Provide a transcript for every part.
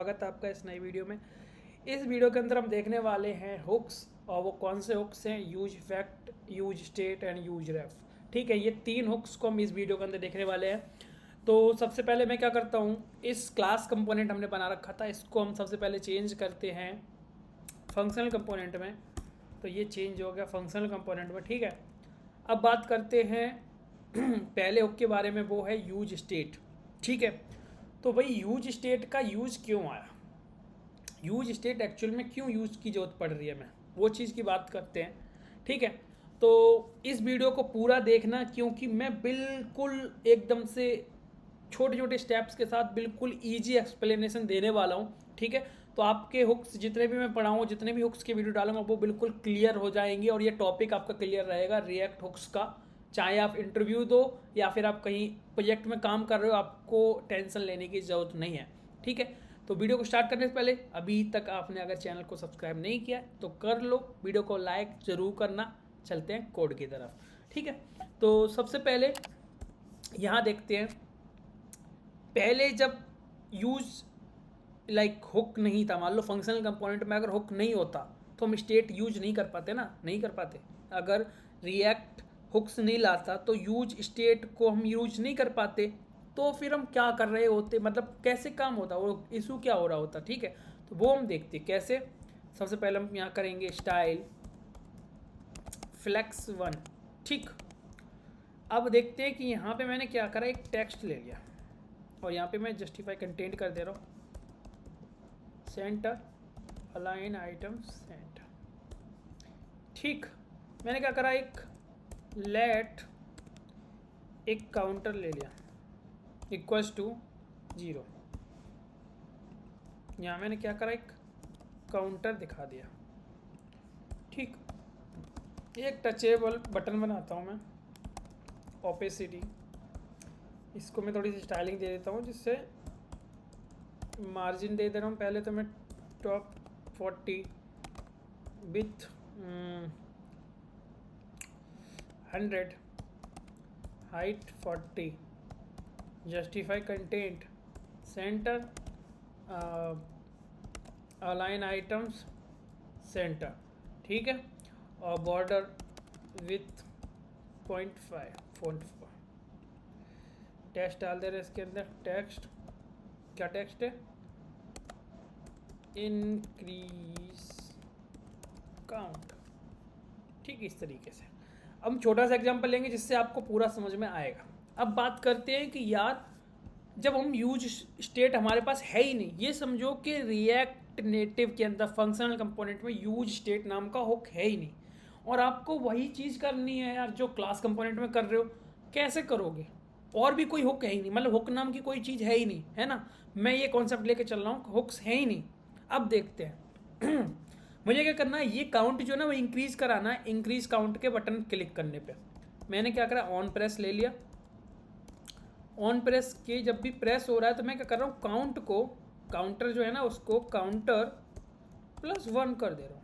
स्वागत है आपका इस नई वीडियो में। इस वीडियो के अंदर हम देखने वाले हैं हुक्स, और वो कौन से हुक्स हैं? Use fact, use stat and use ref. ठीक है, ये 3 हुक्स को हम इस वीडियो के अंदर देखने वाले हैं। तो सबसे पहले मैं क्या करता हूँ, इस क्लास कंपोनेंट हमने बना रखा था, इसको हम सबसे पहले चेंज करते हैं फंक्शनल कंपोनेंट में। तो ये चेंज हो गया फंक्शनल कंपोनेंट में। ठीक है, अब बात करते हैं पहले हुक के बारे में, वो है यूज स्टेट। ठीक है, तो भाई यूज स्टेट का यूज क्यों आया, यूज स्टेट एक्चुअल में क्यों यूज की जरूरत पड़ रही है, मैं वो चीज़ की बात करते हैं। ठीक है, तो इस वीडियो को पूरा देखना, क्योंकि मैं बिल्कुल एकदम से छोटे छोटे स्टेप्स के साथ बिल्कुल इजी एक्सप्लेनेशन देने वाला हूँ। ठीक है, तो आपके हुक्स जितने भी मैं पढ़ाऊँ, जितने भी हुक्स की वीडियो डालूंगा, वो बिल्कुल क्लियर हो जाएंगे और ये टॉपिक आपका क्लियर रहेगा रिएक्ट हुक्स का। चाहे आप इंटरव्यू दो या फिर आप कहीं प्रोजेक्ट में काम कर रहे हो, आपको टेंशन लेने की ज़रूरत नहीं है। ठीक है, तो वीडियो को स्टार्ट करने से पहले अभी तक आपने अगर चैनल को सब्सक्राइब नहीं किया तो कर लो, वीडियो को लाइक ज़रूर करना। चलते हैं कोड की तरफ। ठीक है, तो सबसे पहले यहाँ देखते हैं, पहले जब यूज हुक नहीं था, मान लो फंक्शनल कंपोनेंट में अगर हुक नहीं होता तो हम स्टेट यूज नहीं कर पाते ना, नहीं कर पाते। अगर रिएक्ट हुक्स नहीं लाता तो यूज स्टेट को हम यूज नहीं कर पाते, तो फिर हम क्या कर रहे होते, मतलब कैसे काम होता, वो इशू क्या हो रहा होता। ठीक है, तो वो हम देखते कैसे। सबसे पहले हम यहाँ करेंगे स्टाइल फ्लेक्स 1। ठीक, अब देखते हैं कि यहाँ पे मैंने क्या करा, एक टेक्स्ट ले लिया और यहाँ पे मैं जस्टिफाई कंटेंट कर दे रहा हूँ, सेंटर अलाइन आइटम सेंटर। ठीक, मैंने क्या करा, एक लेट एक काउंटर ले लिया इक्वल्स टू 0। यहाँ मैंने क्या करा, एक काउंटर दिखा दिया। ठीक, एक टचेबल बटन बनाता हूँ मैं, ओपेसिटी, इसको मैं थोड़ी सी स्टाइलिंग दे देता हूँ, जिससे मार्जिन दे दे रहा हूँ। पहले तो मैं top 40 with 100, height 40, justify content, centre align items centre. ठीक है, और बॉर्डर विथ 0.5 टेक्स्ट डाल दे रहे इसके अंदर। टेक्स्ट क्या टेक्स्ट है, इंक्रीज काउंट। ठीक, इस तरीके से अब हम छोटा सा एग्जांपल लेंगे जिससे आपको पूरा समझ में आएगा। अब बात करते हैं कि यार, जब हम यूज स्टेट हमारे पास है ही नहीं, ये समझो कि रिएक्ट नेटिव के अंदर फंक्शनल कंपोनेंट में यूज स्टेट नाम का हुक है ही नहीं, और आपको वही चीज़ करनी है यार जो क्लास कंपोनेंट में कर रहे हो। कैसे करोगे, और भी कोई हुक है ही नहीं, मतलब हुक नाम की कोई चीज़ है ही नहीं, है ना। मैं ये कॉन्सेप्ट लेके चल रहा हूँ, हुक्स है ही नहीं। अब देखते हैं मुझे क्या करना है, ये काउंट जो ना वो इंक्रीज कराना है। इंक्रीज काउंट के बटन क्लिक करने पे मैंने क्या करा, ऑन प्रेस ले लिया। ऑन प्रेस के जब भी प्रेस हो रहा है तो मैं क्या कर रहा हूँ, काउंट को, काउंटर जो है ना उसको काउंटर +1 कर दे रहा हूँ।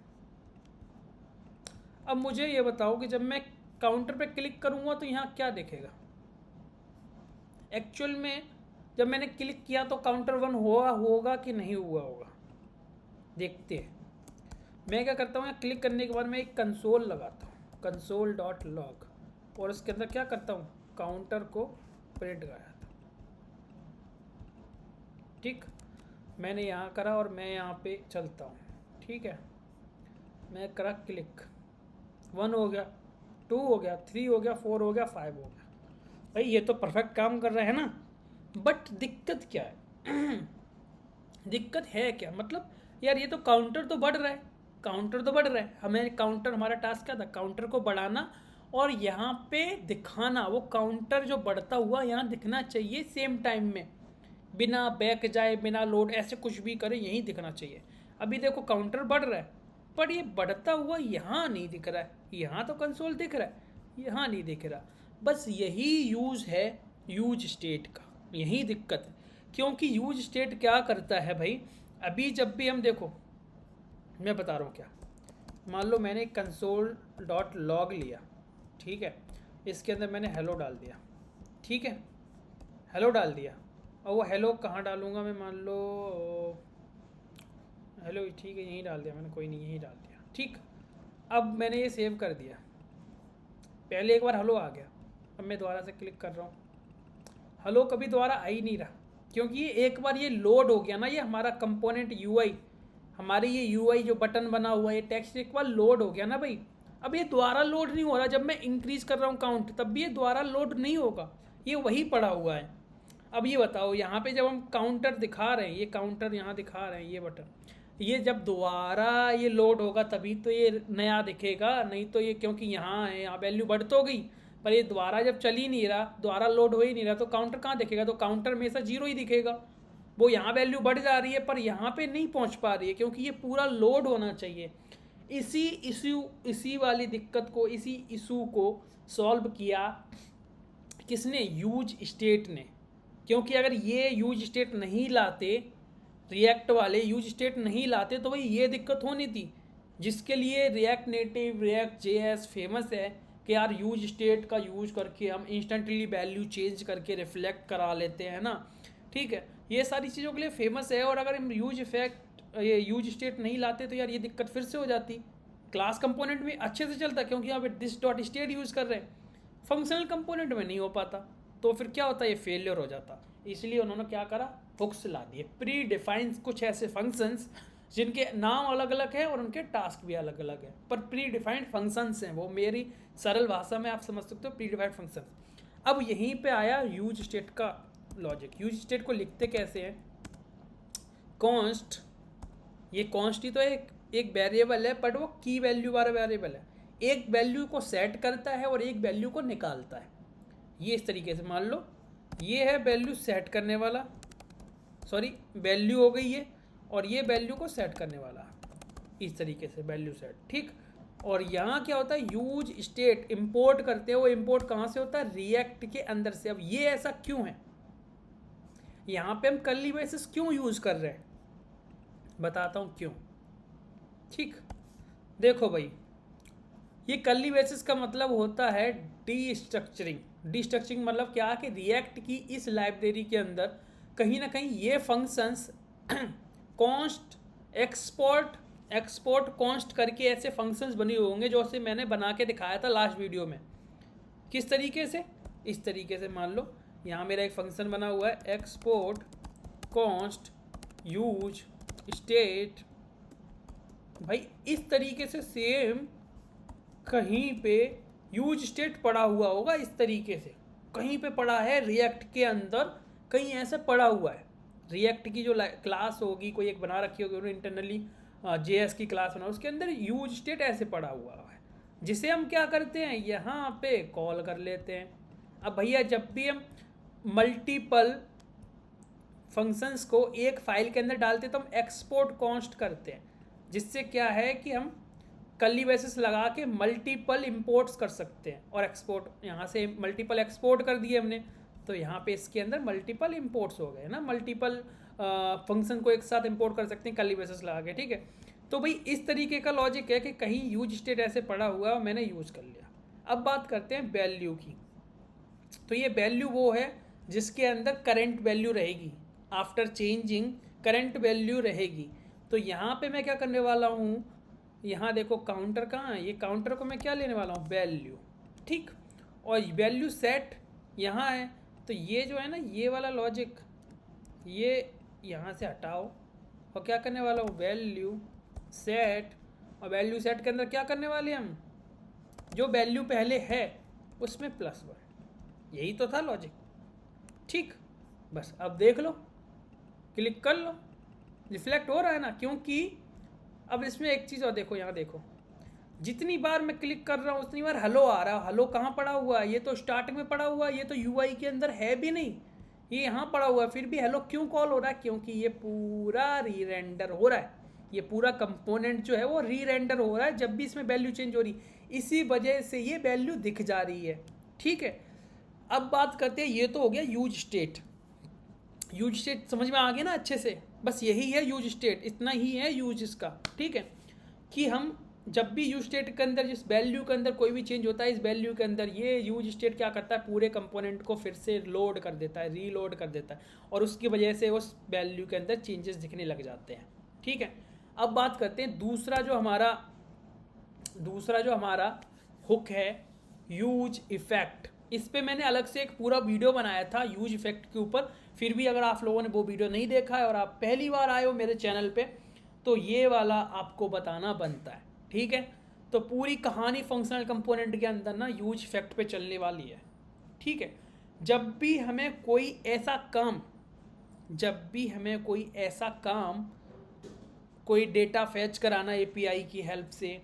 अब मुझे ये बताओ कि जब मैं काउंटर पे क्लिक करूँगा तो यहाँ क्या देखेगा। एक्चुअल में जब मैंने क्लिक किया तो काउंटर 1 होगा कि नहीं हुआ होगा, देखते हैं। मैं क्या करता हूँ, क्लिक करने के बाद मैं एक कंसोल लगाता हूँ, console.log, और उसके अंदर क्या करता हूँ, काउंटर को प्रिंट कराता हूँ। ठीक, मैंने यहाँ करा और मैं यहाँ पे चलता हूँ। ठीक है, मैं करा क्लिक, 1 हो गया, 2 हो गया, 3 हो गया, 4 हो गया, 5 हो गया। भाई ये तो परफेक्ट काम कर रहा है ना, बट दिक्कत क्या है दिक्कत है क्या, मतलब यार ये तो काउंटर तो बढ़ रहा है, काउंटर तो बढ़ रहा है। हमें काउंटर, हमारा टास्क क्या था, काउंटर को बढ़ाना और यहाँ पे दिखाना। वो काउंटर जो बढ़ता हुआ यहाँ दिखना चाहिए सेम टाइम में, बिना बैक जाए, बिना लोड, ऐसे कुछ भी करे यहीं दिखना चाहिए। अभी देखो काउंटर बढ़ रहा है, पर ये बढ़ता हुआ यहाँ नहीं दिख रहा है। यहाँ तो कंसोल दिख रहा है, यहाँ नहीं दिख रहा। बस यही यूज है यूज स्टेट का, यही दिक्कत है। क्योंकि यूज स्टेट क्या करता है भाई, अभी जब भी हम देखो, मैं बता रहा हूँ क्या, मान लो मैंने console.log लिया। ठीक है, इसके अंदर मैंने हेलो डाल दिया। ठीक है, हेलो डाल दिया, और वो हेलो कहाँ डालूँगा मैं, मान लो चलो ठीक है, यहीं डाल दिया मैंने, कोई नहीं यहीं डाल दिया। ठीक, अब मैंने ये सेव कर दिया। पहले एक बार हेलो आ गया, अब मैं दोबारा से क्लिक कर रहा हूँ, हेलो कभी दोबारा आ ही नहीं रहा, क्योंकि ये एक बार ये लोड हो गया ना, ये हमारा कंपोनेंट यूआई, हमारे ये यूआई जो बटन बना हुआ है, ये टेक्स्ट एक बार लोड हो गया ना भाई, अब ये दोबारा लोड नहीं हो रहा। जब मैं इंक्रीज कर रहा हूँ काउंट, तब भी ये दोबारा लोड नहीं होगा, ये वही पड़ा हुआ है। अब ये बताओ, यहाँ पे जब हम काउंटर दिखा रहे हैं, ये काउंटर यहाँ दिखा रहे हैं, ये बटन, ये जब दोबारा ये लोड होगा तभी तो ये नया दिखेगा, नहीं तो ये क्योंकि यहाँ है, यहाँ वैल्यू बढ़ तो गई, पर ये दोबारा जब चल ही नहीं रहा, दोबारा लोड हो ही नहीं रहा, तो काउंटर कहाँ दिखेगा? तो काउंटर में से 0 ही दिखेगा। वो यहाँ वैल्यू बढ़ जा रही है पर यहाँ पे नहीं पहुँच पा रही है, क्योंकि ये पूरा लोड होना चाहिए। इसी वाली दिक्कत को, इसी इशू को सॉल्व किया किसने? यूज स्टेट ने। क्योंकि अगर ये यूज स्टेट नहीं लाते, रिएक्ट वाले यूज स्टेट नहीं लाते, तो भाई ये दिक्कत होनी थी, जिसके लिए react native, react JS famous है कि यार यूज स्टेट का यूज करके हम इंस्टेंटली वैल्यू चेंज करके रिफ्लेक्ट करा लेते हैं ना। ठीक है, ये सारी चीज़ों के लिए फेमस है। और अगर हम ये यूज स्टेट नहीं लाते तो यार ये दिक्कत फिर से हो जाती। क्लास कंपोनेंट में अच्छे से चलता, क्योंकि यहाँ पे दिस डॉट स्टेट यूज़ कर रहे हैं, फंक्शनल कंपोनेंट में नहीं हो पाता, तो फिर क्या होता है? ये फेलियर हो जाता। इसलिए उन्होंने क्या करा? हुक्स ला दिए, प्री डिफाइंड कुछ ऐसे फंक्शंस जिनके नाम अलग अलग है और उनके टास्क भी अलग अलग है, पर प्री डिफाइंड फंक्शंस हैं वो। मेरी सरल भाषा में आप समझ सकते हो, प्री डिफाइंड फंक्शंस। अब यहीं पे आया यूज स्टेट का लॉजिक। यूज स्टेट को लिखते कैसे हैं? कॉन्स्ट, ये कॉन्स्ट ही तो एक वेरिएबल है, बट वो की वैल्यू वाला वेरिएबल है। एक वैल्यू को सेट करता है और एक वैल्यू को निकालता है। ये इस तरीके से मान लो, ये है वैल्यू सेट करने वाला, सॉरी वैल्यू हो गई ये, और ये वैल्यू को सेट करने वाला, इस तरीके से वैल्यू सेट। ठीक, और यहाँ क्या होता है? यूज स्टेट इंपोर्ट करते हैं। वो इंपोर्ट कहाँ से होता है? रिएक्ट के अंदर से। अब ये ऐसा क्यों है? यहाँ पे हम कर्ली ब्रेसेस क्यों यूज कर रहे हैं, बताता हूँ क्यों। ठीक, देखो भाई, ये कर्ली ब्रेसेस का मतलब होता है डीस्ट्रक्चरिंग। डीस्ट्रक्चरिंग मतलब क्या? कि रिएक्ट की इस लाइब्रेरी के अंदर कहीं ना कहीं ये फंक्शंस कॉन्स्ट, एक्सपोर्ट कॉन्स्ट करके ऐसे फंक्शंस बने हुए होंगे, जो से मैंने बना के दिखाया था लास्ट वीडियो में। किस तरीके से? इस तरीके से मान लो, यहाँ मेरा एक फंक्शन बना हुआ है, एक्सपोर्ट कॉन्स्ट यूज स्टेट। भाई इस तरीके से सेम कहीं पे यूज स्टेट पड़ा हुआ होगा, इस तरीके से कहीं पे पड़ा है रिएक्ट के अंदर, कहीं ऐसे पड़ा हुआ है। रिएक्ट की जो क्लास होगी, कोई एक बना रखी होगी उन्होंने इंटरनली, जेएस की क्लास बना, उसके अंदर यूज स्टेट ऐसे पड़ा हुआ है, जिसे हम क्या करते हैं? यहाँ पे कॉल कर लेते हैं। अब भैया जब भी हम मल्टीपल फंक्शंस को एक फाइल के अंदर डालते तो हम एक्सपोर्ट कॉन्स्ट करते हैं, जिससे क्या है कि हम कर्ली ब्रेसेस लगा के मल्टीपल इंपोर्ट्स कर सकते हैं। और एक्सपोर्ट, यहाँ से मल्टीपल एक्सपोर्ट कर दिए हमने, तो यहाँ पे इसके अंदर मल्टीपल इंपोर्ट्स हो गए ना, मल्टीपल फंक्शन को एक साथ इंपोर्ट कर सकते हैं कर्ली ब्रेसेस लगा के। ठीक है, तो भाई इस तरीके का लॉजिक है कि कहीं यूज स्टेट ऐसे पड़ा हुआ है, मैंने यूज़ कर लिया। अब बात करते हैं वैल्यू की। तो ये वैल्यू वो है जिसके अंदर करंट वैल्यू रहेगी, आफ्टर चेंजिंग करंट वैल्यू रहेगी। तो यहाँ पे मैं क्या करने वाला हूँ? यहाँ देखो काउंटर कहाँ है, ये काउंटर को मैं क्या लेने वाला हूँ? वैल्यू। ठीक, और वैल्यू सेट यहाँ है, तो ये जो है ना, ये वाला लॉजिक, ये यहाँ से हटाओ और क्या करने वाला हूँ? Value set. और वैल्यू सेट के अंदर क्या करने वाले हम? जो वैल्यू पहले है उसमें +1। यही तो था लॉजिक। ठीक, बस अब देख लो, क्लिक कर लो, रिफ्लेक्ट हो रहा है ना, क्योंकि अब इसमें एक चीज़ और देखो, यहाँ देखो, जितनी बार मैं क्लिक कर रहा हूँ उतनी बार हेलो आ रहा है। हेलो कहाँ पड़ा हुआ है? ये तो स्टार्टिंग में पड़ा हुआ है, ये तो यूआई के अंदर है भी नहीं, ये यहाँ पड़ा हुआ है, फिर भी हेलो क्यों कॉल हो रहा है? क्योंकि ये पूरा री रेंडर हो रहा है, ये पूरा कंपोनेंट जो है वो री रेंडर हो रहा है जब भी इसमें वैल्यू चेंज हो रही, इसी वजह से ये वैल्यू दिख जा रही है। ठीक है, अब बात करते हैं, ये तो हो गया यूज स्टेट। यूज स्टेट समझ में आ गया ना अच्छे से? बस यही है यूज स्टेट, इतना ही है यूज इसका। ठीक है, कि हम जब भी यूज स्टेट के अंदर, जिस वैल्यू के अंदर कोई भी चेंज होता है, इस वैल्यू के अंदर ये यूज स्टेट क्या करता है? पूरे कंपोनेंट को फिर से लोड कर देता है, रीलोड कर देता है, और उसकी वजह से उस वैल्यू के अंदर चेंजेस दिखने लग जाते हैं। ठीक है, अब बात करते हैं दूसरा जो हमारा हुक है, यूज इफेक्ट। इस पे मैंने अलग से एक पूरा वीडियो बनाया था यूज इफेक्ट के ऊपर। फिर भी अगर आप लोगों ने वो वीडियो नहीं देखा है और आप पहली बार आए हो मेरे चैनल पे, तो ये वाला आपको बताना बनता है, ठीक है। तो पूरी कहानी फंक्शनल कंपोनेंट के अंदर ना यूज इफेक्ट पे चलने वाली है, ठीक है। जब भी हमें कोई ऐसा काम कोई डेटा फैच कराना एपीआई की हेल्प से,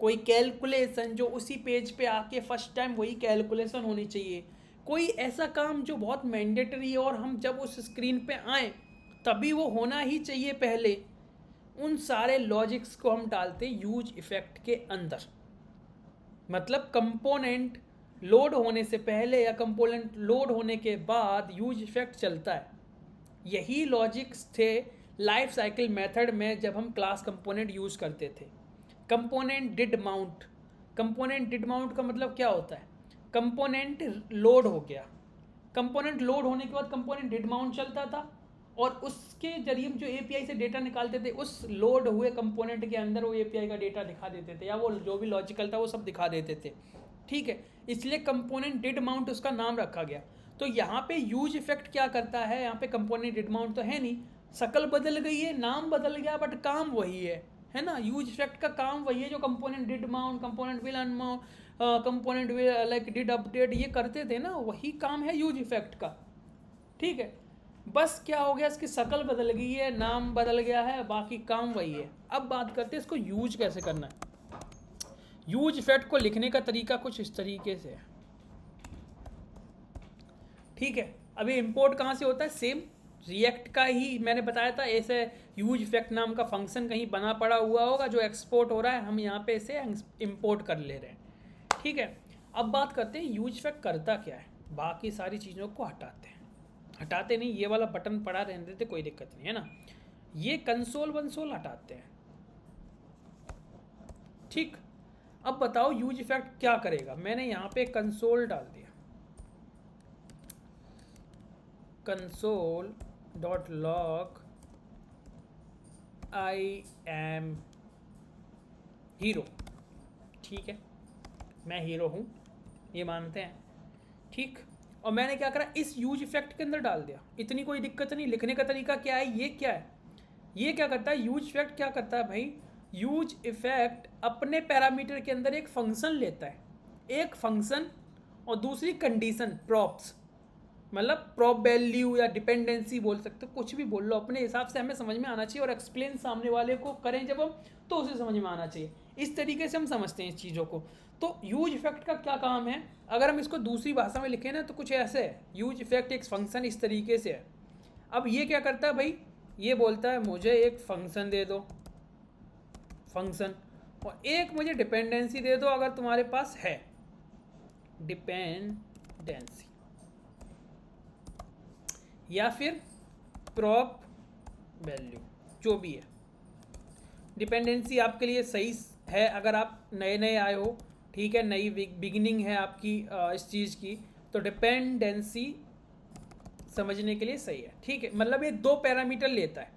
कोई कैलकुलेशन जो उसी पेज पे आके फर्स्ट टाइम वही कैलकुलेशन होनी चाहिए, कोई ऐसा काम जो बहुत मैंडेटरी है और हम जब उस स्क्रीन पे आए तभी वो होना ही चाहिए पहले, उन सारे लॉजिक्स को हम डालते हैं यूज इफेक्ट के अंदर। मतलब कंपोनेंट लोड होने से पहले या कंपोनेंट लोड होने के बाद यूज इफेक्ट चलता है। यही लॉजिक्स थे लाइफ साइकिल मेथड में जब हम क्लास कंपोनेंट यूज़ करते थे। कंपोनेंट डिड माउंट का मतलब क्या होता है? कंपोनेंट लोड हो गया, कंपोनेंट लोड होने के बाद कंपोनेंट डिड माउंट चलता था और उसके जरिए जो एपीआई से डेटा निकालते थे उस लोड हुए कंपोनेंट के अंदर वो एपीआई का डेटा दिखा देते थे, या वो जो भी लॉजिकल था वो सब दिखा देते थे, ठीक है। इसलिए कंपोनेंट डिड माउंट उसका नाम रखा गया। तो यहाँ पे यूज इफेक्ट क्या करता है? यहाँ पे कंपोनेंट डिड माउंट तो है नहीं, शक्ल बदल गई है, नाम बदल गया, बट काम वही है ना। यूज इफेक्ट का काम वही है जो component did mount, component will unmount, component will like did update ये करते थे ना, वही काम है यूज इफेक्ट का, ठीक है। बस क्या हो गया, इसकी शक्ल बदल गई है, नाम बदल गया है, बाकी काम वही है। अब बात करते हैं इसको यूज कैसे करना है। यूज इफेक्ट को लिखने का तरीका कुछ इस तरीके से है, ठीक है। अभी इंपोर्ट कहाँ से होता है? सेम रिएक्ट का ही मैंने बताया था, ऐसे यूज इफेक्ट नाम का फंक्शन कहीं बना पड़ा हुआ होगा जो एक्सपोर्ट हो रहा है, हम यहाँ पे इसे इंपोर्ट कर ले रहे हैं, ठीक है। अब बात करते हैं यूज इफेक्ट करता क्या है। बाकी सारी चीज़ों को हटाते नहीं, ये वाला बटन पड़ा रहने देते, कोई दिक्कत नहीं है ना। ये कंसोल वंसोल हटाते हैं, ठीक। अब बताओ यूज इफेक्ट क्या करेगा। मैंने यहाँ पे कंसोल डाल दिया, console dot log I am hero, ठीक है। मैं हीरो हूँ ये मानते हैं, ठीक। और मैंने क्या करा, इस यूज इफेक्ट के अंदर डाल दिया। इतनी कोई दिक्कत नहीं। लिखने का तरीका क्या है, ये क्या है, ये क्या करता है यूज इफेक्ट, क्या करता है भाई, यूज इफेक्ट अपने पैरामीटर के अंदर एक फंक्शन लेता है, एक फंक्शन और दूसरी कंडीशन प्रॉप्स, मतलब प्रॉप वैल्यू या डिपेंडेंसी बोल सकते हो, कुछ भी बोल लो, अपने हिसाब से हमें समझ में आना चाहिए और एक्सप्लेन सामने वाले को करें जब हम, तो उसे समझ में आना चाहिए। इस तरीके से हम समझते हैं इस चीज़ों को। तो यूज इफेक्ट का क्या काम है, अगर हम इसको दूसरी भाषा में लिखें ना तो कुछ ऐसे है, यूज इफेक्ट एक फंक्शन इस तरीके से है। अब ये क्या करता है भाई, ये बोलता है मुझे एक फंक्शन दे दो, फंक्शन, और एक मुझे डिपेंडेंसी दे दो अगर तुम्हारे पास है डिपेंडेंसी, या फिर प्रॉप वैल्यू, जो भी है। डिपेंडेंसी आपके लिए सही है अगर आप नए नए आए हो, ठीक है, नई बिगिनिंग है आपकी इस चीज़ की, तो डिपेंडेंसी समझने के लिए सही है, ठीक है। मतलब ये 2 पैरामीटर लेता है,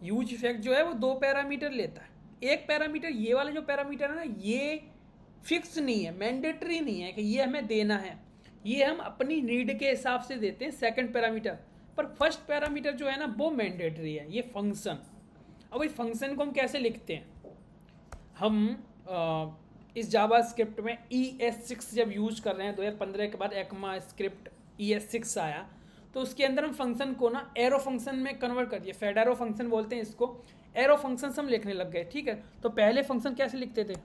यूज इफेक्ट जो है वो 2 पैरामीटर लेता है। एक पैरामीटर, ये वाला जो पैरामीटर है ना, ये फिक्स नहीं है, मैंडेटरी नहीं है कि ये हमें देना है, ये हम अपनी नीड के हिसाब से देते हैं सेकंड पैरामीटर। पर फर्स्ट पैरामीटर जो है ना वो मैंडेटरी है, ये फंक्शन। अब इस फंक्शन को हम कैसे लिखते हैं, हम इस जावा स्क्रिप्ट में ES6 जब यूज कर रहे हैं, 2015 के बाद ECMA स्क्रिप्ट ES6 आया, तो उसके अंदर हम फंक्शन को ना एरो फंक्शन में कन्वर्ट कर दिया, फेडेरो फंक्शन बोलते हैं इसको, एरो फंक्शन हम लिखने लग गए, ठीक है। तो पहले फंक्शन कैसे लिखते थे,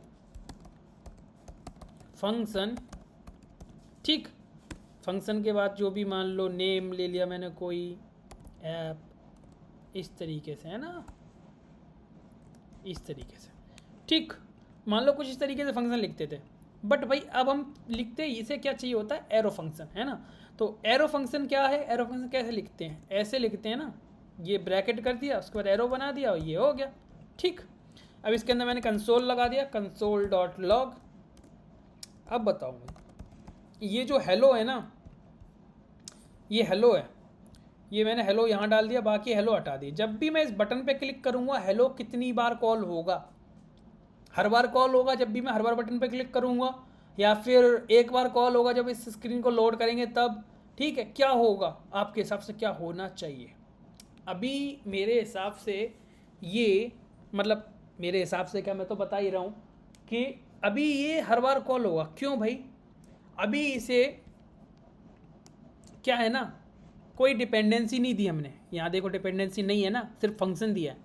फंक्शन, ठीक। फंक्शन के बाद जो भी मान लो नेम ले लिया मैंने, कोई ऐप, इस तरीके से है ना, इस तरीके से, ठीक। मान लो कुछ इस तरीके से फंक्शन लिखते थे, बट भाई अब हम लिखते हैं, इसे क्या चाहिए होता है, एरो फंक्शन, है ना। तो एरो फंक्शन क्या है, एरो फंक्शन कैसे लिखते हैं, ऐसे लिखते हैं ना, ये ब्रैकेट कर दिया, उसके बाद एरो बना दिया और ये हो गया, ठीक। अब इसके अंदर मैंने कंसोल लगा दिया, कंसोल डॉट लॉग। अब बताऊँगा, ये जो हेलो है ना, ये हेलो है, ठीक है। ये हेलो है, ये मैंने हेलो यहाँ डाल दिया, बाकी हेलो हटा दी। जब भी मैं इस बटन पे क्लिक करूँगा हेलो कितनी बार कॉल होगा, हर बार कॉल होगा जब भी मैं हर बार बटन पे क्लिक करूँगा, या फिर एक बार कॉल होगा जब इस स्क्रीन को लोड करेंगे तब? ठीक है, क्या होगा आपके हिसाब से, क्या होना चाहिए? अभी मेरे हिसाब से ये, मतलब मेरे हिसाब से क्या, मैं तो बता ही रहा हूँ कि अभी ये हर बार कॉल होगा। क्यों भाई? अभी इसे क्या है ना, कोई डिपेंडेंसी नहीं दी हमने, यहाँ देखो डिपेंडेंसी नहीं है ना, सिर्फ फंक्शन दिया है।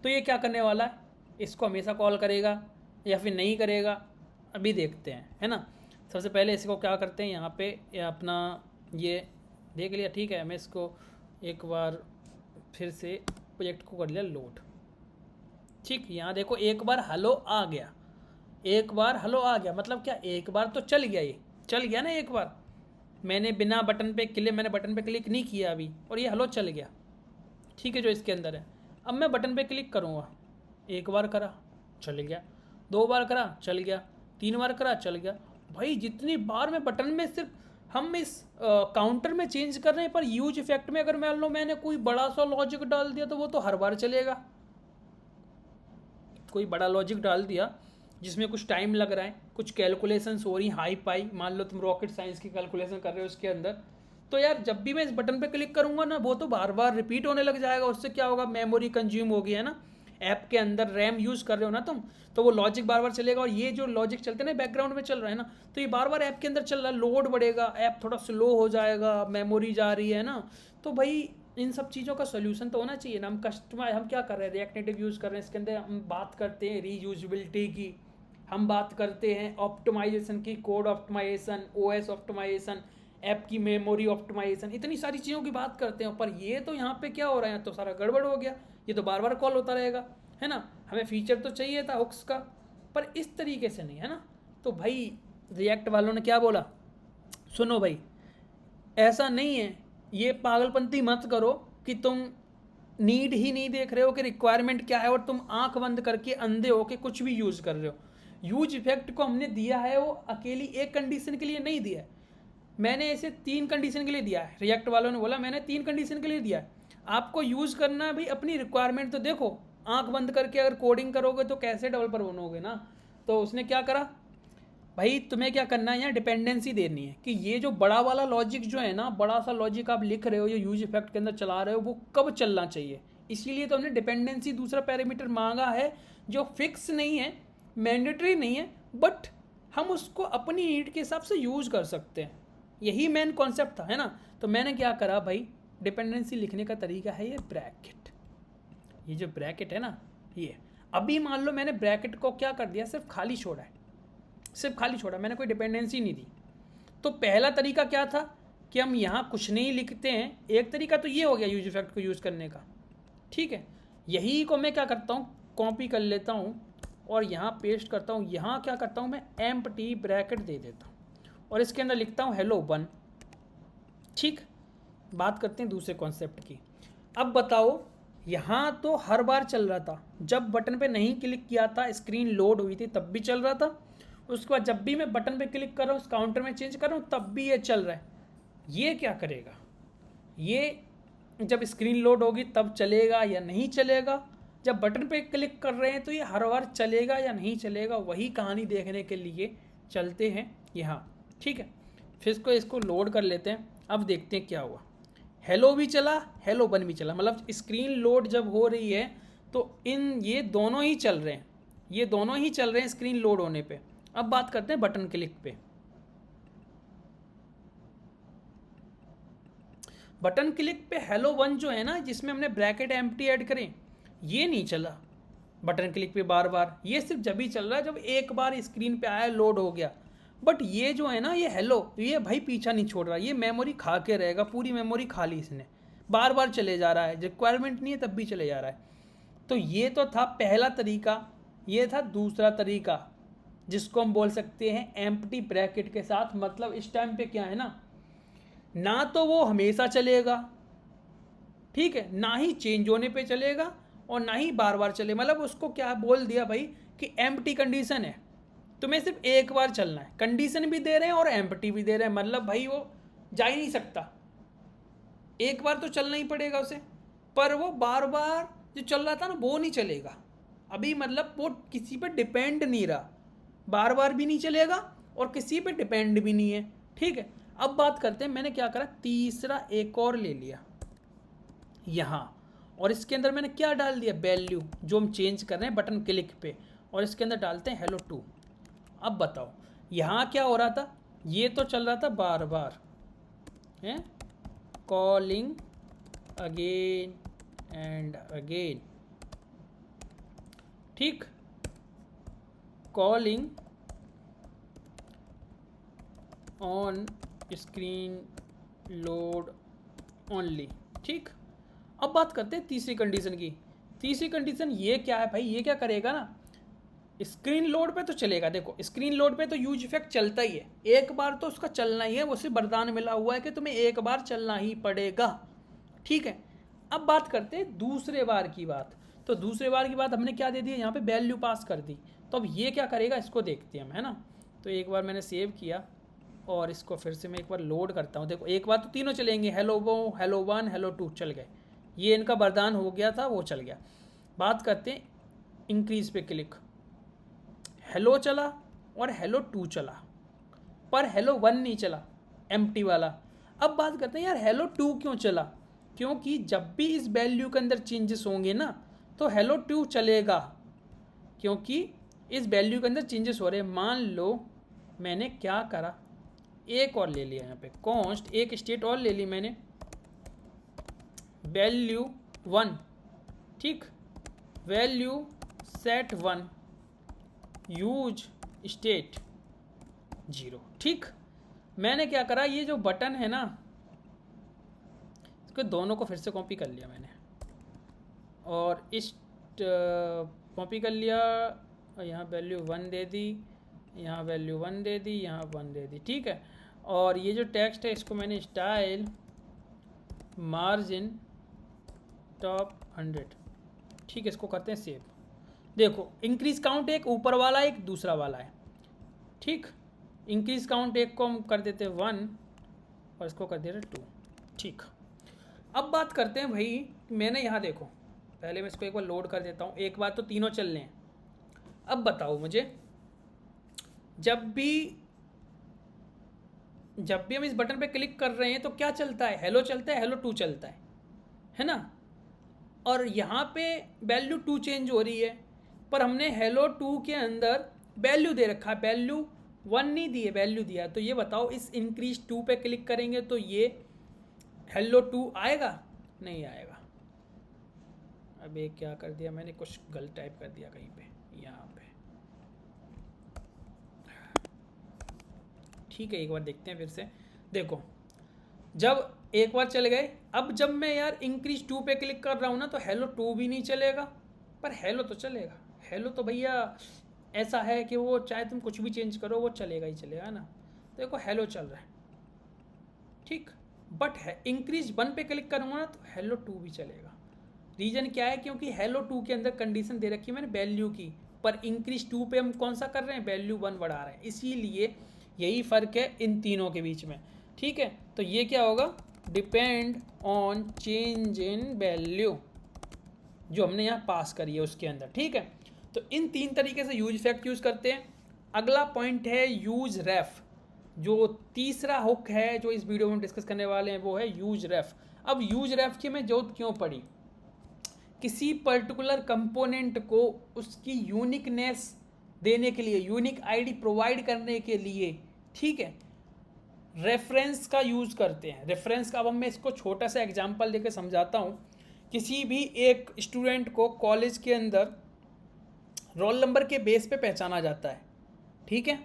तो ये क्या करने वाला है, इसको हमेशा कॉल करेगा या फिर नहीं करेगा, अभी देखते हैं, है ना। सबसे पहले इसको क्या करते हैं, यहाँ पे अपना ये देख लिया, ठीक है। मैं इसको एक बार फिर से प्रोजेक्ट को कर लिया लोड, ठीक। यहाँ देखो एक बार हेलो आ गया, एक बार हेलो आ गया, मतलब क्या, एक बार तो चल गया, ये चल गया ना एक बार। मैंने बिना बटन पे क्लिक, मैंने बटन पे क्लिक नहीं किया अभी, और ये हेलो चल गया, ठीक है, जो इसके अंदर है। अब मैं बटन पे क्लिक करूँगा, एक बार करा चल गया, दो बार करा चल गया, तीन बार करा चल गया। भाई जितनी बार मैं बटन में, सिर्फ हम इस काउंटर में चेंज कर रहे हैं, पर यूज इफेक्ट में अगर मान लो मैंने कोई बड़ा सा लॉजिक डाल दिया तो वो तो हर बार चलेगा। कोई बड़ा लॉजिक डाल दिया जिसमें कुछ टाइम लग रहा है, कुछ कैलकुलेशंस हो रही हाई पाई, मान लो तुम रॉकेट साइंस की कैलकुलेशन कर रहे हो उसके अंदर, तो यार जब भी मैं इस बटन पे क्लिक करूंगा ना, वो तो बार बार रिपीट होने लग जाएगा। उससे क्या होगा, मेमोरी कंज्यूम होगी, है ना। ऐप के अंदर रैम यूज़ कर रहे हो ना तुम, तो वो लॉजिक बार बार चलेगा। और ये जो लॉजिक चलते हैं ना बैकग्राउंड में चल रहा है ना, तो ये बार बार ऐप के अंदर चल रहा है, लोड बढ़ेगा, ऐप थोड़ा स्लो हो जाएगा, मेमोरी जा रही है ना। तो भाई इन सब चीज़ों का सोल्यूशन तो होना चाहिए ना। हम कस्टमाइज, हम क्या कर रहे हैं, रिएक्ट नेटिव यूज़ कर रहे हैं, इसके अंदर हम बात करते हैं रीयूजेबिलिटी की, हम बात करते हैं ऑप्टिमाइजेशन की, code optimisation, OS optimisation, app की मेमोरी ऑप्टिमाइजेशन, इतनी सारी चीज़ों की बात करते हैं। पर ये तो यहाँ पे क्या हो रहा है, तो सारा गड़बड़ हो गया, ये तो बार बार कॉल होता रहेगा, है ना। हमें फीचर तो चाहिए था हुक्स का, पर इस तरीके से नहीं, है ना। तो भाई रिएक्ट वालों ने क्या बोला, सुनो भाई, ऐसा नहीं है, ये पागलपंती मत करो कि तुम नीड ही नहीं देख रहे हो कि रिक्वायरमेंट क्या है, और तुम आंख बंद करके अंधे हो के कुछ भी यूज़ कर रहे हो। यूज इफेक्ट को हमने दिया है वो अकेली एक कंडीशन के लिए नहीं दिया है, मैंने इसे 3 कंडीशन के लिए दिया है। रिएक्ट वालों ने बोला मैंने 3 कंडीशन के लिए दिया है। आपको यूज़ करना भी अपनी रिक्वायरमेंट, तो देखो आंख बंद करके अगर कोडिंग करोगे तो कैसे डेवलपर बनोगे ना। तो उसने क्या करा, भाई तुम्हें क्या करना है, यहाँ डिपेंडेंसी देनी है कि ये जो बड़ा वाला लॉजिक जो है ना, बड़ा सा लॉजिक आप लिख रहे हो, ये यूज इफेक्ट के अंदर चला रहे हो, वो कब चलना चाहिए। इसीलिए तो हमने डिपेंडेंसी दूसरा पैरामीटर मांगा है, जो फिक्स नहीं है, मैंडेटरी नहीं है, बट हम उसको अपनी नीड के हिसाब से यूज़ कर सकते हैं। यही मेन कॉन्सेप्ट था, है ना। तो मैंने क्या करा भाई, डिपेंडेंसी लिखने का तरीका है ये ब्रैकेट, ये जो ब्रैकेट है ना, ये अभी मान लो मैंने ब्रैकेट को क्या कर दिया, सिर्फ खाली छोड़ा है, सिर्फ खाली छोड़ा, मैंने कोई डिपेंडेंसी नहीं दी। तो पहला तरीका क्या था कि हम यहाँ कुछ नहीं लिखते हैं, एक तरीका तो ये हो गया यूज इफेक्ट को यूज़ करने का, ठीक है। यही को मैं क्या करता हूँ, कॉपी कर लेता हूँ और यहाँ पेस्ट करता हूँ। यहाँ क्या करता हूँ, मैं एम्प्टी ब्रैकेट दे देता हूँ और इसके अंदर लिखता हूँ हेलो 1, ठीक। बात करते हैं दूसरे कॉन्सेप्ट की। अब बताओ, यहाँ तो हर बार चल रहा था, जब बटन पे नहीं क्लिक किया था, स्क्रीन लोड हुई थी तब भी चल रहा था। उसके बाद जब भी मैं बटन पे क्लिक कर रहा हूँ, काउंटर में चेंज कर रहा हूँ, तब भी ये चल रहा है। ये क्या करेगा, ये जब स्क्रीन लोड होगी तब चलेगा या नहीं चलेगा, जब बटन पे क्लिक कर रहे हैं तो ये हर बार चलेगा या नहीं चलेगा, वही कहानी देखने के लिए चलते हैं यहाँ, ठीक है। फिर इसको लोड कर लेते हैं। अब देखते हैं क्या हुआ, हेलो भी चला, हेलो 1 भी चला, मतलब स्क्रीन लोड जब हो रही है तो ये दोनों ही चल रहे हैं, ये दोनों ही चल रहे हैं स्क्रीन लोड होने पे। अब बात करते हैं बटन क्लिक पे। बटन क्लिक पे हेलो 1 जो है ना, जिसमें हमने ब्रैकेट एम्प्टी ऐड करें, ये नहीं चला बटन क्लिक पे बार बार, ये सिर्फ जब ही चल रहा है जब एक बार स्क्रीन पे आया, लोड हो गया। बट ये जो है ना, ये हेलो, ये भाई पीछा नहीं छोड़ रहा, ये मेमोरी खा के रहेगा, पूरी मेमोरी खा ली इसने, बार बार चले जा रहा है, रिक्वायरमेंट नहीं है तब भी चले जा रहा है। तो ये तो था पहला तरीका। ये था दूसरा तरीका, जिसको हम बोल सकते हैं एम्प्टी ब्रैकेट के साथ। मतलब इस टाइम पे क्या है ना तो वो हमेशा चलेगा, ठीक है, ना ही चेंज होने पे चलेगा और ना ही बार बार चले। मतलब उसको क्या बोल दिया भाई कि एम्प्टी कंडीशन है, तुम्हें सिर्फ एक बार चलना है, कंडीशन भी दे रहे हैं और एम्प्टी भी दे रहे हैं, मतलब भाई वो जा ही नहीं सकता। एक बार तो चलना ही पड़ेगा उसे, पर वो बार बार जो चल रहा था ना वो नहीं चलेगा अभी, मतलब वो किसी पे डिपेंड नहीं रहा, बार बार भी नहीं चलेगा और किसी पे डिपेंड भी नहीं है। ठीक है, अब बात करते हैं मैंने क्या करा, तीसरा एक और ले लिया यहाँ, और इसके अंदर मैंने क्या डाल दिया, वैल्यू जो हम चेंज कर रहे हैं बटन क्लिक पे, और इसके अंदर डालते हैं hello2। अब बताओ यहाँ क्या हो रहा था, ये तो चल रहा था बार बार है, कॉलिंग अगेन एंड अगेन, ठीक, calling on screen load only. ठीक, अब बात करते हैं तीसरी कंडीशन की। तीसरी कंडीशन ये क्या है भाई, ये क्या करेगा ना, स्क्रीन लोड पे तो चलेगा, देखो स्क्रीन लोड पे तो यूज इफेक्ट चलता ही है, एक बार तो उसका चलना ही है, वो सिर्फ वरदान मिला हुआ है कि तुम्हें एक बार चलना ही पड़ेगा। ठीक है, अब बात करते हैं दूसरे बार की बात। तो दूसरे बार की बात हमने क्या दे दी, यहाँ पे वैल्यू पास कर दी, तो अब ये क्या करेगा इसको देखते हैं हम, है ना। तो एक बार मैंने सेव किया और इसको फिर से मैं एक बार लोड करता हूँ। देखो एक बार तो तीनों चलेंगे, hello1 hello2 चल गए, ये इनका वरदान हो गया था, वो चल गया। बात करते हैं इंक्रीज पे क्लिक, हेलो चला और hello2 चला, पर hello1 नहीं चला, एम्प्टी वाला। अब बात करते हैं यार hello2 क्यों चला, क्योंकि जब भी इस वैल्यू के अंदर चेंजेस होंगे ना तो hello2 चलेगा, क्योंकि इस वैल्यू के अंदर चेंजेस हो रहे हैं। मान लो मैंने क्या करा, एक और ले लिया यहाँ पे कॉन्स्ट, एक स्टेट और ले ली मैंने, वैल्यू 1, ठीक, वैल्यू सेट 1 यूज स्टेट 0। ठीक, मैंने क्या करा, ये जो बटन है ना इसको दोनों को फिर से कॉपी कर लिया मैंने, और इस कॉपी कर लिया, यहाँ वैल्यू 1 दे दी, यहाँ वैल्यू 1 दे दी, यहाँ 1 दे दी। ठीक है, और ये जो टेक्स्ट है इसको मैंने स्टाइल मार्जिन टॉप 100, ठीक है, इसको करते हैं सेव। देखो इंक्रीज काउंट एक ऊपर वाला एक दूसरा वाला है, ठीक, इंक्रीज काउंट एक को हम कर देते हैं 1 और इसको कर दे रहे 2। ठीक, अब बात करते हैं भाई, मैंने यहाँ देखो, पहले मैं इसको एक बार लोड कर देता हूँ, एक बार तो तीनों चल रहे हैं। अब बताओ मुझे, जब भी हम इस बटन पे क्लिक कर रहे हैं तो क्या चलता है, हेलो चलता है, hello2 चलता है ना, और यहाँ पे वैल्यू 2 चेंज हो रही है, पर हमने hello2 के अंदर वैल्यू दे रखा है, वैल्यू 1 नहीं दी है, वैल्यू दिया है। तो ये बताओ इस इंक्रीज 2 पे क्लिक करेंगे तो ये hello2 आएगा, नहीं आएगा। अब ये क्या कर दिया मैंने, कुछ गलत टाइप कर दिया कहीं पे, यहाँ पे। ठीक है, एक बार देखते हैं फिर से। देखो जब एक बार चले गए, अब जब मैं यार इंक्रीज 2 पे क्लिक कर रहा हूँ ना तो hello2 भी नहीं चलेगा, पर हेलो तो चलेगा। हेलो तो भैया ऐसा है कि वो चाहे तुम कुछ भी चेंज करो वो चलेगा ही चलेगा ना। देखो हेलो चल रहा है, ठीक, बट है इंक्रीज 1 पे क्लिक करूँगा ना तो hello2 भी चलेगा। रीज़न क्या है, क्योंकि hello2 के अंदर कंडीशन दे रखी है मैंने वैल्यू की, पर इंक्रीज 2 पे हम कौन सा कर रहे हैं, वैल्यू 1 बढ़ा रहे हैं, इसीलिए यही फ़र्क है इन तीनों के बीच में। ठीक है, तो ये क्या होगा, depend on change in value जो हमने यहाँ पास करी है उसके अंदर। ठीक है, तो इन 3 तरीके से यूज इफेक्ट यूज़ करते हैं। अगला पॉइंट है यूज रेफ, जो तीसरा हुक है जो इस वीडियो में डिस्कस करने वाले हैं वो है यूज रेफ। अब यूज रेफ की हमें जरूरत क्यों पड़ी, किसी पर्टिकुलर कंपोनेंट को उसकी यूनिकनेस देने के लिए, यूनिक आईडी प्रोवाइड करने के लिए, ठीक है, रेफरेंस का यूज़ करते हैं। रेफरेंस का, अब मैं इसको छोटा सा एग्जांपल देकर समझाता हूँ। किसी भी एक स्टूडेंट को कॉलेज के अंदर रोल नंबर के बेस पे पहचाना जाता है, ठीक है,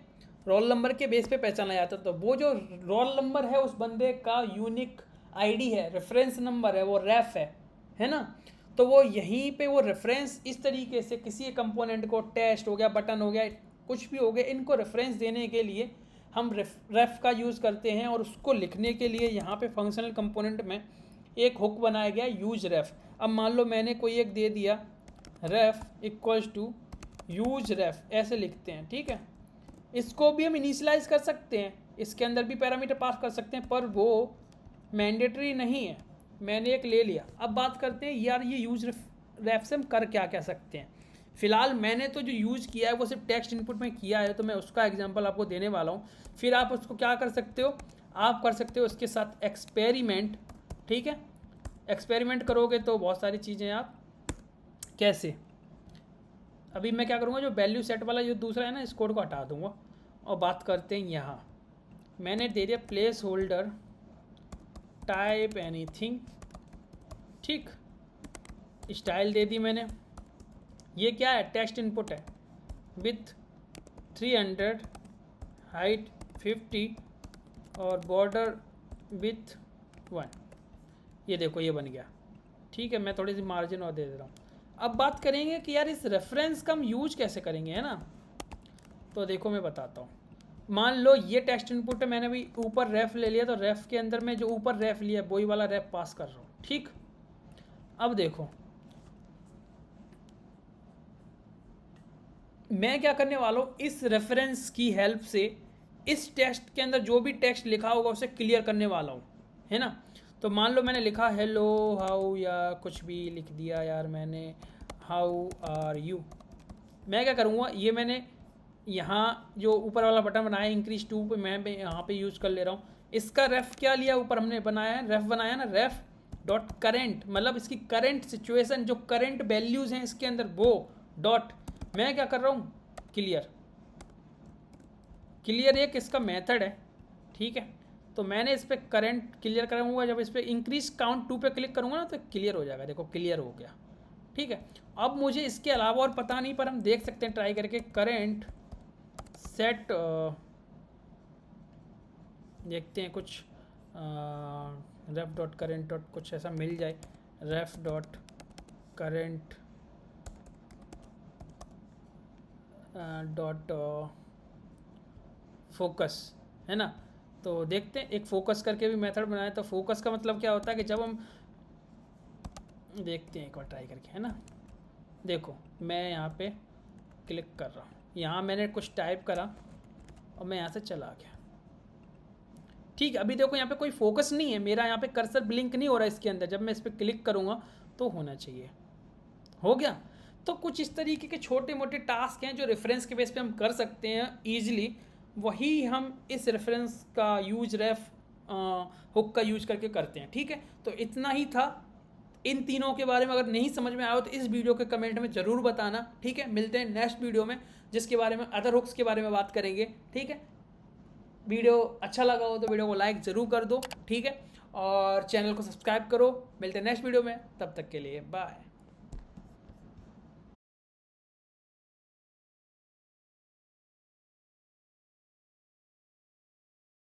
रोल नंबर के बेस पे पहचाना जाता है। तो वो जो रोल नंबर है उस बंदे का यूनिक आईडी है, रेफरेंस नंबर है, वो रेफ है ना। तो वो यहीं पे वो रेफरेंस इस तरीके से किसी कंपोनेंट को, टेस्ट हो गया, बटन हो गया, कुछ भी हो गया, इनको रेफरेंस देने के लिए हम रेफ का यूज़ करते हैं। और उसको लिखने के लिए यहाँ पे फंक्शनल कंपोनेंट में एक हुक बनाया गया यूज रेफ। अब मान लो मैंने कोई एक दे दिया रेफ इक्वल्स टू यूज रेफ, ऐसे लिखते हैं, ठीक है। इसको भी हम इनिशियलाइज कर सकते हैं, इसके अंदर भी पैरामीटर पास कर सकते हैं, पर वो मैंडेटरी नहीं है। मैंने एक ले लिया। अब बात करते हैं यार ये यूज रेफ से हम कर क्या क्या सकते हैं। फिलहाल मैंने तो जो यूज़ किया है वो सिर्फ टेक्स्ट इनपुट में किया है, तो मैं उसका एग्जांपल आपको देने वाला हूँ। फिर आप उसको क्या कर सकते हो, आप कर सकते हो उसके साथ एक्सपेरिमेंट। ठीक है, एक्सपेरिमेंट करोगे तो बहुत सारी चीज़ें आप कैसे, अभी मैं क्या करूँगा, जो वैल्यू सेट वाला जो दूसरा है ना, इस कोड को हटा दूँगा और बात करते हैं यहाँ। मैंने दे दिया प्लेस होल्डर टाइप एनीथिंग, ठीक, स्टाइल दे दी मैंने। ये क्या है, टेक्स्ट इनपुट है, विथ 300, हाइट 50 और बॉर्डर विथ 1। ये देखो ये बन गया। ठीक है, मैं थोड़ी सी मार्जिन और दे दे रहा हूँ। अब बात करेंगे कि यार इस रेफरेंस का हम यूज कैसे करेंगे, है ना। तो देखो मैं बताता हूँ। मान लो ये टेक्स्ट इनपुट है, मैंने भी ऊपर रेफ ले लिया, तो रेफ के अंदर मैं जो ऊपर रेफ लिया वही वाला रेफ पास कर रहा हूँ। ठीक, अब देखो मैं क्या करने वाला हूँ, इस रेफरेंस की हेल्प से इस टेक्स्ट के अंदर जो भी टेक्स्ट लिखा होगा उसे क्लियर करने वाला हूँ, है ना। तो मान लो मैंने लिखा हेलो हाउ या कुछ भी लिख दिया यार मैंने, हाउ आर यू। मैं क्या करूँगा, ये मैंने यहाँ जो ऊपर वाला बटन बनाया इंक्रीज टू पे, मैं यहाँ पे यूज़ कर ले रहा हूँ। इसका रेफ क्या लिया, ऊपर हमने बनाया है रेफ, बनाया ना रेफ डॉट करेंट, मतलब इसकी करेंट सिचुएशन जो करेंट वैल्यूज़ हैं इसके अंदर वो डॉट, मैं क्या कर रहा हूँ, क्लियर। क्लियर एक इसका मेथड है, ठीक है। तो मैंने इस पर करंट क्लियर कराऊंगा, जब इस पर इंक्रीज काउंट 2 पे क्लिक करूंगा ना तो क्लियर हो जाएगा। देखो क्लियर हो गया, ठीक है। अब मुझे इसके अलावा और पता नहीं, पर हम देख सकते हैं ट्राई करके, करंट सेट देखते हैं कुछ रेफ डॉट करेंट डॉट कुछ ऐसा मिल जाए, रेफ डॉट करेंट डॉट फोकस, है ना। तो देखते हैं, एक फोकस करके भी मेथड बनाया। तो फोकस का मतलब क्या होता है कि जब हम देखते हैं एक बार ट्राई करके, है ना। देखो मैं यहाँ पे क्लिक कर रहा हूँ, यहाँ मैंने कुछ टाइप करा और मैं यहाँ से चला गया। ठीक है, अभी देखो यहाँ पे कोई फोकस नहीं है, मेरा यहाँ पे कर्सर ब्लिंक नहीं हो रहा है इसके अंदर। जब मैं इस पर क्लिक करूँगा तो होना चाहिए, हो गया। तो कुछ इस तरीके के छोटे मोटे टास्क हैं जो रेफरेंस के बेस पे हम कर सकते हैं ईजिली। वही हम इस रेफरेंस का यूज रेफ हुक का यूज करके करते हैं। ठीक है, तो इतना ही था इन तीनों के बारे में। अगर नहीं समझ में आया हो तो इस वीडियो के कमेंट में ज़रूर बताना। ठीक है, मिलते हैं नेक्स्ट वीडियो में जिसके बारे में अदर हुक्स के बारे में बात करेंगे। ठीक है, वीडियो अच्छा लगा हो तो वीडियो को लाइक ज़रूर कर दो। ठीक है, और चैनल को सब्सक्राइब करो। मिलते हैं नेक्स्ट वीडियो में, तब तक के लिए बाय।